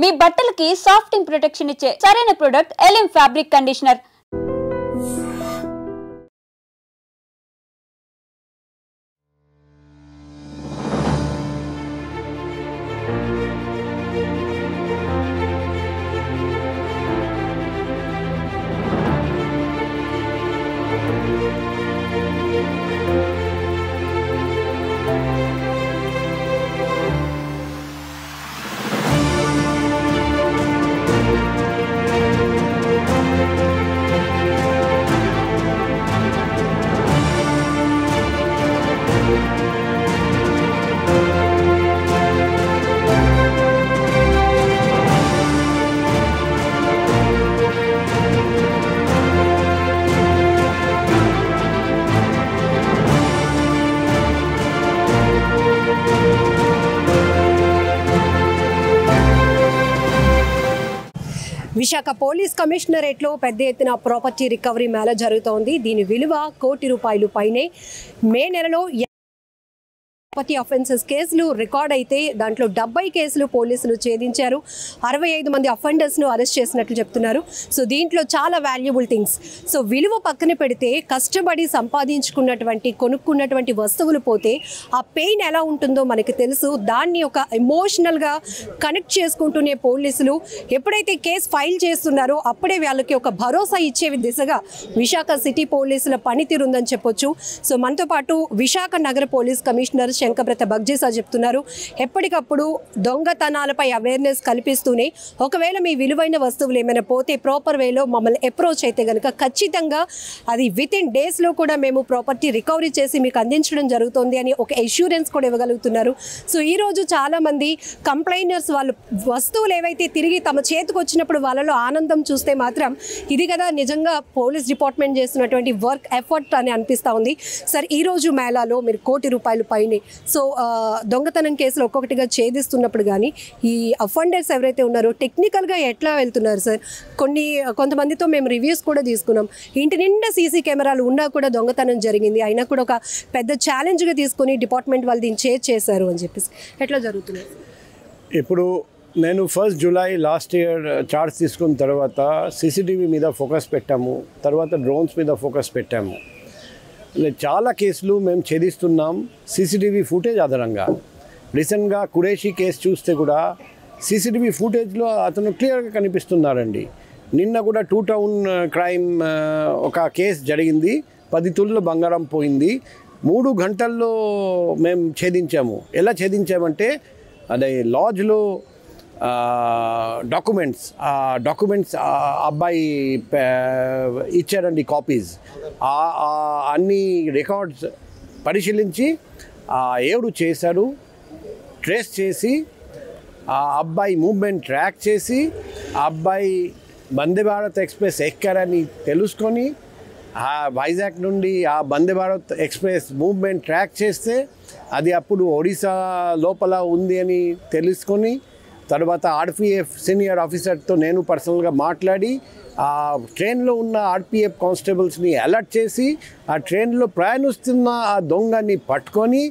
మీ బట్టలకి సాఫ్టింగ్ ప్రొటెక్షన్ ఇచ్చే సరైన ప్రొడక్ట్ ఎలిమ్ ఫ్యాబ్రిక్ కండిషనర్. విశాఖ పోలీస్ కమిషనరేట్లో పెద్ద ఎత్తున ప్రాపర్టీ రికవరీ మేళా జరుగుతోంది. దీని విలువ ₹1 కోటి పైనే. మే నెలలో ప్రాపర్టీ అఫెన్సెస్ కేసులు రికార్డ్ అయితే దాంట్లో 70 కేసులు పోలీసులు ఛేదించారు. 65 మంది అఫెండర్స్ను అరెస్ట్ చేసినట్లు చెప్తున్నారు. సో దీంట్లో చాలా వాల్యుబుల్ థింగ్స్. సో విలువ పక్కన పెడితే కష్టపడి సంపాదించుకున్నటువంటి కొనుక్కున్నటువంటి వస్తువులు పోతే ఆ పెయిన్ ఎలా ఉంటుందో మనకి తెలుసు. దాన్ని ఒక ఎమోషనల్గా కనెక్ట్ చేసుకుంటూనే పోలీసులు ఎప్పుడైతే కేసు ఫైల్ చేస్తున్నారో అప్పుడే వాళ్ళకి ఒక భరోసా ఇచ్చే దిశగా విశాఖ సిటీ పోలీసుల పనితీరు ఉందని చెప్పొచ్చు. సో మనతో పాటు విశాఖ నగర పోలీస్ కమిషనర్ శంకబ్రత బగ్జేసా చెప్తున్నారు, ఎప్పటికప్పుడు దొంగతనాలపై అవేర్నెస్ కల్పిస్తూనే ఒకవేళ మీ విలువైన వస్తువులు ఏమైనా పోతే ప్రాపర్ వేలో మమ్మల్ని అప్రోచ్ అయితే కనుక ఖచ్చితంగా అది వితిన్ డేస్లో కూడా మేము ప్రాపర్టీ రికవరీ చేసి మీకు అందించడం జరుగుతుంది అని ఒక అష్యూరెన్స్ కూడా ఇవ్వగలుగుతున్నారు. సో ఈరోజు చాలామంది కంప్లైనర్స్ వాళ్ళు వస్తువులు ఏవైతే తిరిగి తమ చేతికి వచ్చినప్పుడు వాళ్ళలో ఆనందం చూస్తే మాత్రం ఇది కదా నిజంగా పోలీస్ డిపార్ట్మెంట్ చేస్తున్నటువంటి వర్క్ ఎఫర్ట్ అని అనిపిస్తూ ఉంది. సార్ ఈరోజు మేళాలో మీరు ₹1 కోటి పైనే సో దొంగతనం కేసులు ఒక్కొక్కటిగా ఛేదిస్తున్నప్పుడు కానీ ఈ అఫెండర్స్ ఎవరైతే ఉన్నారో టెక్నికల్గా ఎట్లా వెళ్తున్నారు సార్? కొంతమందితో మేము రివ్యూస్ కూడా తీసుకున్నాం. ఇంటి నిండా సీసీ కెమెరాలు ఉన్నా కూడా దొంగతనం జరిగింది, అయినా కూడా ఒక పెద్ద ఛాలెంజ్గా తీసుకొని డిపార్ట్మెంట్ వాళ్ళు దీన్ని చేశారు అని చెప్పేసి ఎట్లా జరుగుతుంది? ఇప్పుడు నేను 1 జూలై లాస్ట్ ఇయర్ చార్జ్ తీసుకున్న తర్వాత సీసీటీవీ మీద ఫోకస్ పెట్టాము, తర్వాత డ్రోన్స్ మీద ఫోకస్ పెట్టాము. చాలా కేసులు మేము ఛేదిస్తున్నాం సీసీటీవీ ఫుటేజ్ ఆధారంగా. రీసెంట్గా కురేషి కేసు చూస్తే కూడా సీసీటీవీ ఫుటేజ్లో అతను క్లియర్గా కనిపిస్తున్నారండి. నిన్న కూడా 2 టౌన్ క్రైమ్ ఒక కేసు జరిగింది, 10 తులాల బంగారం పోయింది. 3 గంటల్లో మేము ఛేదించాము. ఎలా ఛేదించామంటే అదే లాడ్జ్లో డాక్యుమెంట్స్ అబ్బాయి ఇచ్చారండి కాపీస్. అన్ని రికార్డ్స్ పరిశీలించి ఎవరు చేశారు ట్రేస్ చేసి ఆ అబ్బాయి మూవ్మెంట్ ట్రాక్ చేసి ఆ అబ్బాయి వందే భారత్ ఎక్స్ప్రెస్ ఎక్కారని తెలుసుకొని వైజాగ్ నుండి ఆ Vande Bharat express movement track చేస్తే అది అప్పుడు ఒడిశా లోపల ఉంది అని తెలుసుకొని తర్వాత ఆర్పిఎఫ్ సీనియర్ ఆఫీసర్తో నేను పర్సనల్గా మాట్లాడి ఆ ట్రైన్లో ఉన్న ఆర్పిఎఫ్ కానిస్టేబుల్స్ని అలర్ట్ చేసి ఆ ట్రైన్లో ప్రయాణిస్తున్న ఆ దొంగని పట్టుకొని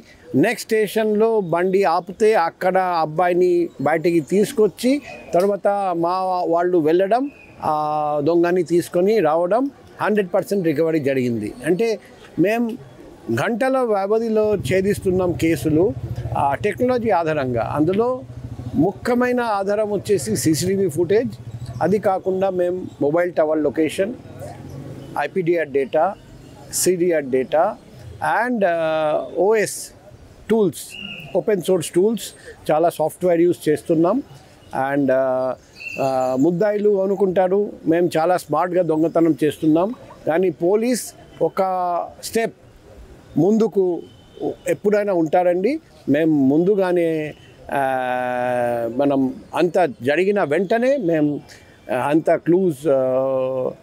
నెక్స్ట్ స్టేషన్లో బండి ఆపితే అక్కడ అబ్బాయిని బయటికి తీసుకొచ్చి తర్వాత మా వాళ్ళు వెళ్ళడం ఆ దొంగని తీసుకొని రావడం 100% రికవరీ జరిగింది. అంటే మేము గంటల వ్యవధిలో ఛేదిస్తున్నాం కేసులు టెక్నాలజీ ఆధారంగా. అందులో ముఖ్యమైన ఆధారం వచ్చేసి సీసీటీవీ ఫుటేజ్. అది కాకుండా మేము mobile tower location, IPDR data, CDR data and OS tools, open source tools చాలా సాఫ్ట్వేర్ యూజ్ చేస్తున్నాం. అండ్ ముద్దాయిలు అనుకుంటారు మేము చాలా స్మార్ట్గా దొంగతనం చేస్తున్నాం, కానీ పోలీస్ ఒక స్టెప్ ముందుకు ఎప్పుడైనా ఉంటారండి. మేము ముందుగానే మనం అంత జరిగిన వెంటనే మేము అంత క్లూస్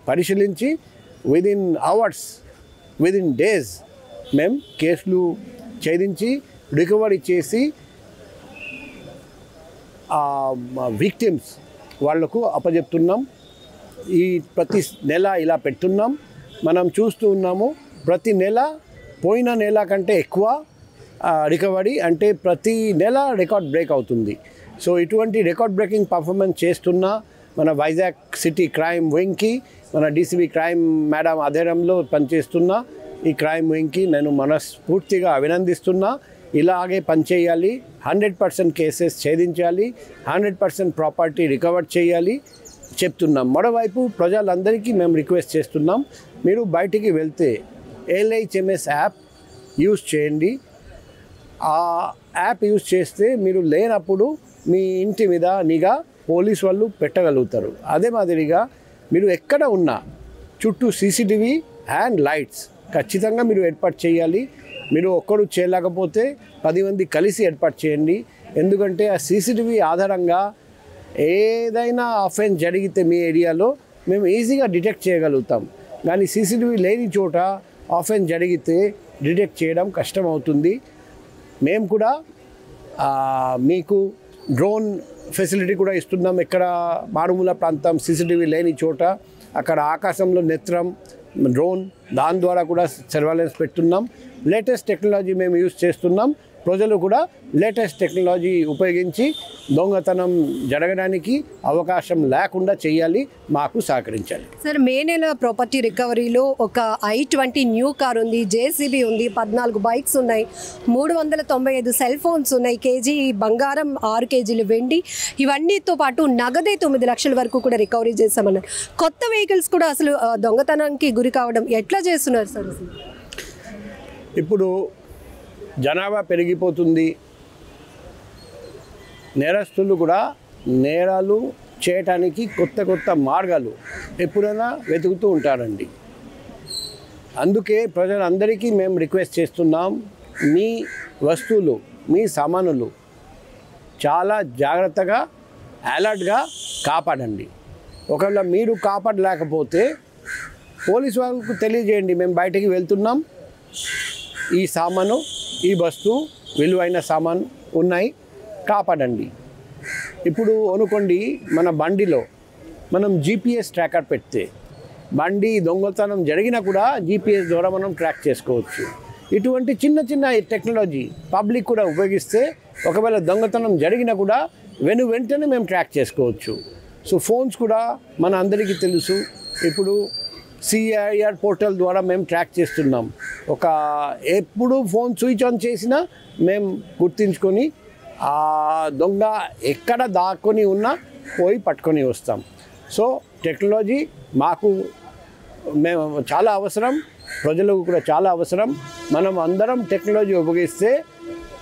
పరిశీలించి విదిన్ అవర్స్ విదిన్ డేస్ మేము కేసులు ఛేదించి రికవరీ చేసి విక్టిమ్స్ వాళ్లకు అప్పచెప్తున్నాం. ఈ ప్రతి నెల ఇలా పెడుతున్నాం. మనం చూస్తూ ఉన్నాము ప్రతి నెల పోయిన నెల కంటే ఎక్కువ రికవరీ, అంటే ప్రతి నెల రికార్డ్ బ్రేక్ అవుతుంది. సో ఇటువంటి రికార్డ్ బ్రేకింగ్ పర్ఫార్మెన్స్ చేస్తున్న మన వైజాగ్ సిటీ క్రైమ్ వింగ్కి, మన డీసీబీ క్రైమ్ మేడం ఆధ్వర్యంలో పనిచేస్తున్న ఈ క్రైమ్ వింగ్కి నేను మనస్ఫూర్తిగా అభినందిస్తున్నా. ఇలాగే పనిచేయాలి, 100% కేసెస్ ఛేదించాలి, 100% ప్రాపర్టీ రికవర్ చేయాలి చెప్తున్నాం. మరోవైపు ప్రజలందరికీ మేము రిక్వెస్ట్ చేస్తున్నాం, మీరు బయటికి వెళ్తే LHMS యాప్ యూజ్ చేయండి. ఆ యాప్ యూజ్ చేస్తే మీరు లేనప్పుడు మీ ఇంటి మీద నిఘా పోలీస్ వాళ్ళు పెట్టగలుగుతారు. అదే మాదిరిగా మీరు ఎక్కడ ఉన్నా చుట్టూ CCTV అండ్ లైట్స్ ఖచ్చితంగా మీరు ఏర్పాటు చేయాలి. మీరు ఒక్కరు చేయలేకపోతే 10 మంది కలిసి ఏర్పాటు చేయండి. ఎందుకంటే ఆ CCTV ఆధారంగా ఏదైనా అఫెన్స్ జరిగితే మీ ఏరియాలో మేము ఈజీగా డిటెక్ట్ చేయగలుగుతాం. కానీ CCTV లేని చోట అఫెన్స్ జరిగితే డిటెక్ట్ చేయడం కష్టం అవుతుంది. మేము కూడా మీకు డ్రోన్ ఫెసిలిటీ కూడా ఇస్తున్నాం. ఎక్కడ మారుమూల ప్రాంతం CCTV లేని చోట అక్కడ ఆకాశంలో నేత్రం డ్రోన్, దాని ద్వారా కూడా సర్వేలెన్స్ పెడుతున్నాం. లేటెస్ట్ టెక్నాలజీ మేము యూజ్ చేస్తున్నాం. ప్రజలు కూడా లేటెస్ట్ టెక్నాలజీ ఉపయోగించి దొంగతనం జరగడానికి అవకాశం లేకుండా చేయాలి, మాకు సహకరించాలి. సార్, మే నెల ప్రాపర్టీ రికవరీలో ఒక I-20 న్యూ కార్ ఉంది, JCB ఉంది, 14 బైక్స్ ఉన్నాయి, 395 సెల్ ఫోన్స్ ఉన్నాయి, కేజీ బంగారం, 6 కేజీలు వెండి, ఇవన్నీతో పాటు నగదే 9 లక్షల వరకు కూడా రికవరీ చేశామన్నారు. కొత్త వెహికల్స్ కూడా అసలు దొంగతనానికి గురి కావడం ఎట్లా చేస్తున్నారు సార్? ఇప్పుడు జనాభా పెరిగిపోతుంది, నేరస్తులు కూడా నేరాలు చేయటానికి కొత్త కొత్త మార్గాలు ఎప్పుడైనా వెతుకుతూ ఉంటారండి. అందుకే ప్రజలందరికీ మేము రిక్వెస్ట్ చేస్తున్నాం, మీ వస్తువులు, మీ సామానులు చాలా జాగ్రత్తగా అలర్ట్గా కాపాడండి. ఒకవేళ మీరు కాపాడలేకపోతే పోలీసు వాళ్ళకు తెలియజేయండి, మేము బయటికి వెళ్తున్నాం, ఈ సామాను, ఈ వస్తువు, విలువైన సామాను ఉన్నాయి, కాపాడండి. ఇప్పుడు అనుకోండి, మన బండిలో మనం GPS ట్రాకర్ పెడితే బండి దొంగతనం జరిగినా కూడా GPS ద్వారా మనం ట్రాక్ చేసుకోవచ్చు. ఇటువంటి చిన్న చిన్న టెక్నాలజీ పబ్లిక్ కూడా ఉపయోగిస్తే ఒకవేళ దొంగతనం జరిగినా కూడా వెంటనే మేము ట్రాక్ చేసుకోవచ్చు. సో ఫోన్స్ కూడా మన అందరికీ తెలుసు, ఇప్పుడు CIR పోర్టల్ ద్వారా మేము ట్రాక్ చేస్తున్నాం. ఎప్పుడు ఫోన్ స్విచ్ ఆన్ చేసినా మేము గుర్తించుకొని ఆ దొంగ ఎక్కడ దాక్కొని ఉన్నా పోయి పట్టుకొని వస్తాం. సో టెక్నాలజీ మేము చాలా అవసరం, ప్రజలకు కూడా చాలా అవసరం. మనం అందరం టెక్నాలజీ ఉపయోగిస్తే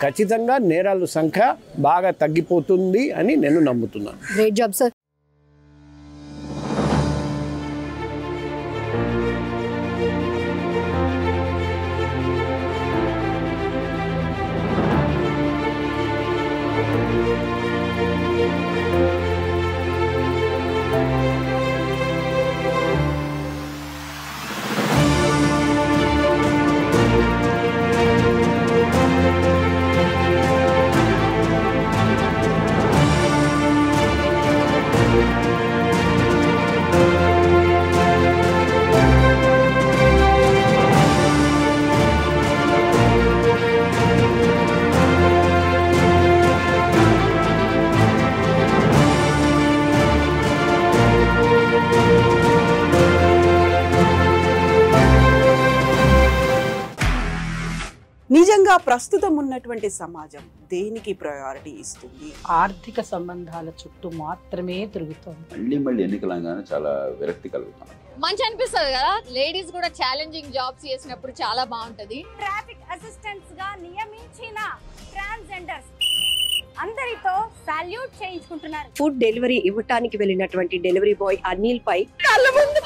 ఖచ్చితంగా నేరాల సంఖ్య బాగా తగ్గిపోతుంది అని నేను నమ్ముతున్నాను. Great job sir. నిజంగా ప్రస్తుతం ఉన్నటువంటి సమాజం దేనికి ప్రయారిటీ ఇస్తుంది? ఆర్థిక సంబంధాల చుట్టూ మాత్రమే తిరుగుతోంది. మళ్ళీ ఎన్నికలంగానే చాలా విరక్తి కలుగుతాం. మంచి అనిపిస్తుంది కదా, లేడీస్ కూడా ఛాలెంజింగ్ జాబ్స్ చేసినప్పుడు చాలా బాగుంటది. ట్రాఫిక్ అసిస్టెంట్స్ గా నియమించిన ట్రాన్స్జెండర్స్ అందరితో సాల్యూట్ చేయించుకుంటున్నారు. ఫుడ్ డెలివరీ ఇవ్వటానికి వెళ్ళినటువంటి డెలివరీ బాయ్ అనిల్ పై కళ్ళ ముందు